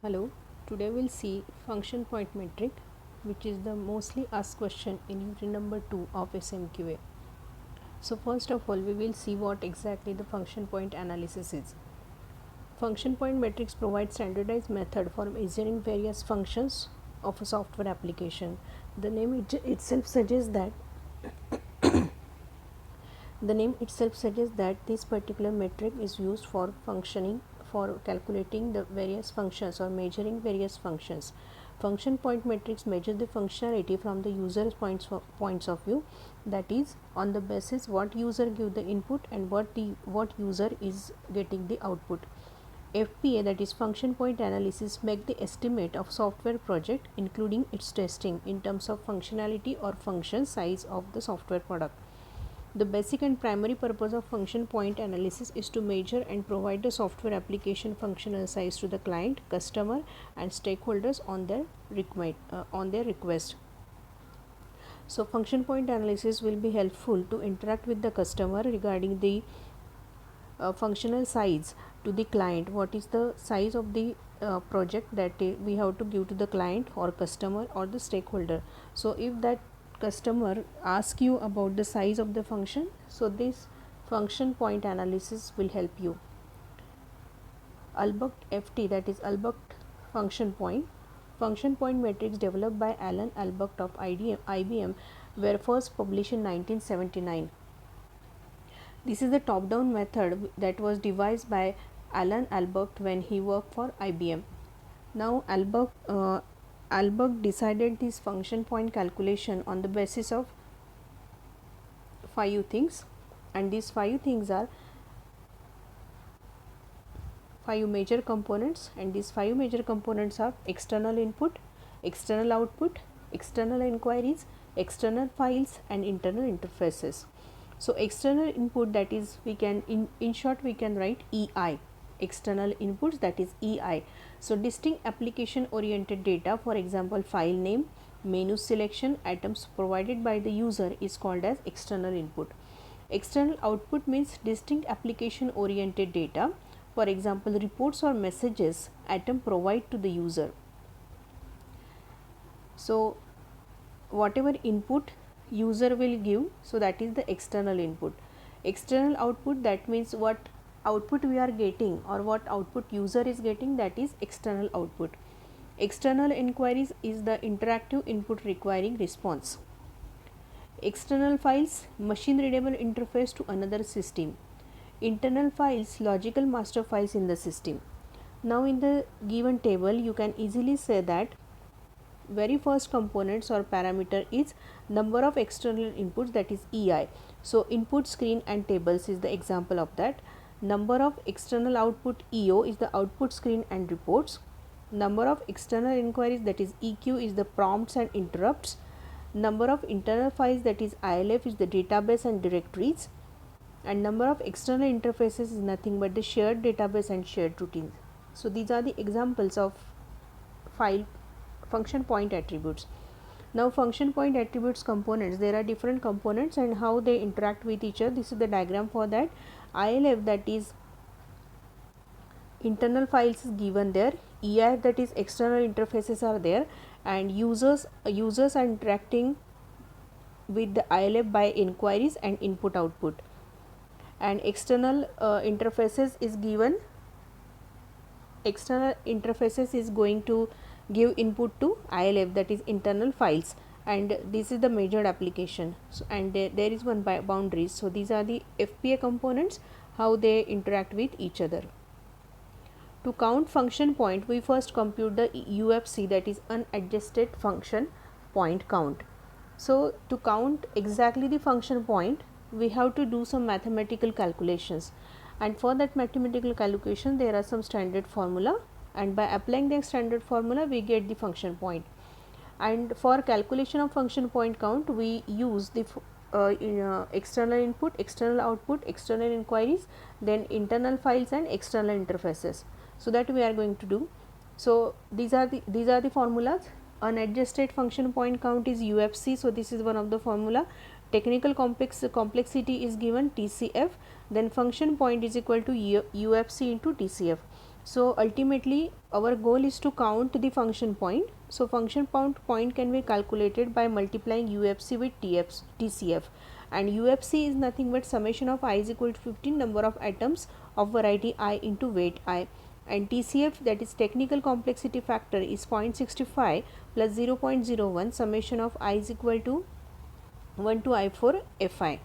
Hello, today we'll see function point metric, which is the mostly asked question in unit number 2 of SMQA. So first of all, we will see what exactly the function point analysis is. Function point metrics provide standardized method for measuring various functions of a software application. The name itself suggests that this particular metric is used for calculating the various functions or measuring various functions. Function point metrics measure the functionality from the user's points of view, that is, on the basis what user give the input and what user is getting the output. FPA, that is function point analysis, make the estimate of software project including its testing in terms of functionality or function size of the software product. The basic and primary purpose of function point analysis is to measure and provide the software application functional size to the client, customer and stakeholders on their request. So function point analysis will be helpful to interact with the customer regarding the functional size to the client. What is the size of the project that we have to give to the client or customer or the stakeholder. So if that customer ask you about the size of the function, so this function point analysis will help you. Albrecht FT, that is Albrecht function point metrics developed by Alan Albrecht of IBM were first published in 1979. This is the top down method that was devised by Alan Albrecht when he worked for IBM. Now Albrecht decided this function point calculation on the basis of 5 things, and these 5 things are 5 major components, and these 5 major components are external input, external output, external inquiries, external files and internal interfaces. So external input, that is, we can in short we can write EI, external inputs, that is EI. So distinct application oriented data, for example file name, menu selection, items provided by the user, is called as external input. External output means distinct application oriented data, for example reports or messages item provide to the user. So whatever input user will give, so that is the external input. External output, that means what output we are getting or what output user is getting, that is external output. External inquiries is the interactive input requiring response. External files, machine readable interface to another system. Internal files, logical master files in the system. Now in the given table you can easily say that very first components or parameter is number of external inputs, that is EI. So input screen and tables is the example of that. Number of external output EO is the output screen and reports. Number of external inquiries, that is EQ, is the prompts and interrupts. Number of internal files, that is ILF, is the database and directories. And number of external interfaces is nothing but the shared database and shared routines. So these are the examples of file function point attributes. Now function point attributes components, there are different components and how they interact with each other. This is the diagram for that. ILF, that is internal files, is given there. EIF, that is external interfaces, are there, and users are interacting with the ILF by inquiries and input output. And external interfaces is given. External interfaces is going to give input to ILF, that is internal files, and this is the measured application. So and there is one boundary. So these are the FPA components, how they interact with each other. To count function point, we first compute the UFC, that is unadjusted function point count. So to count exactly the function point, we have to do some mathematical calculations, and for that mathematical calculation there are some standard formula, and by applying the standard formula we get the function point. And for calculation of function point count, we use the external input, external output, external inquiries, then internal files and external interfaces. So that we are going to do. So these are the formulas. Unadjusted function point count is UFC, so this is one of the formula. Technical complexity is given TCF, then function point is equal to UFC into TCF. So ultimately our goal is to count the function point. So function point can be calculated by multiplying UFC with TCF, and UFC is nothing but summation of I is equal to 15 number of atoms of variety I into weight I, and TCF, that is technical complexity factor, is 0.65 plus 0.01 summation of I is equal to 1 to I for Fi.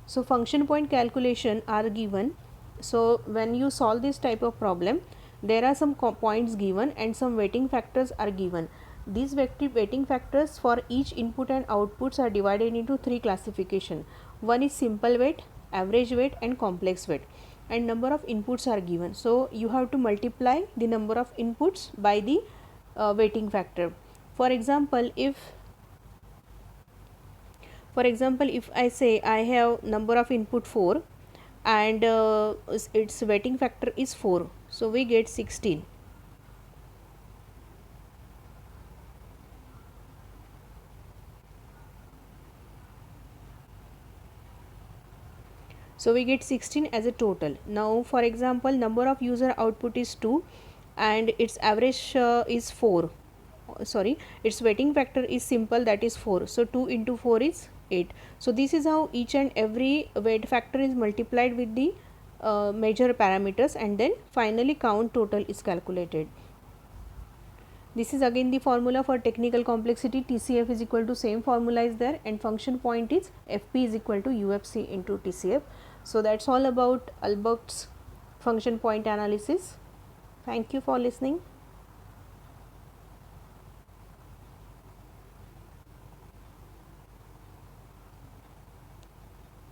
So function point calculation are given. So when you solve this type of problem, there are some points given and some weighting factors are given. These weighting factors for each input and outputs are divided into three classification. One is simple weight, average weight and complex weight, and number of inputs are given. So you have to multiply the number of inputs by the weighting factor. For example, if I say I have number of input 4 and its weighting factor is 4, so we get 16. So we get 16 as a total. Now for example, number of user output is 2 and its average is 4. Sorry, its weighting factor is simple, that is 4. So 2 into 4 is 8. So this is how each and every weight factor is multiplied with the major parameters, and then finally count total is calculated. This is again the formula for technical complexity. TCF is equal to same formula is there, and function point is FP is equal to UFC into TCF. So that's all about Albert's function point analysis. Thank you for listening.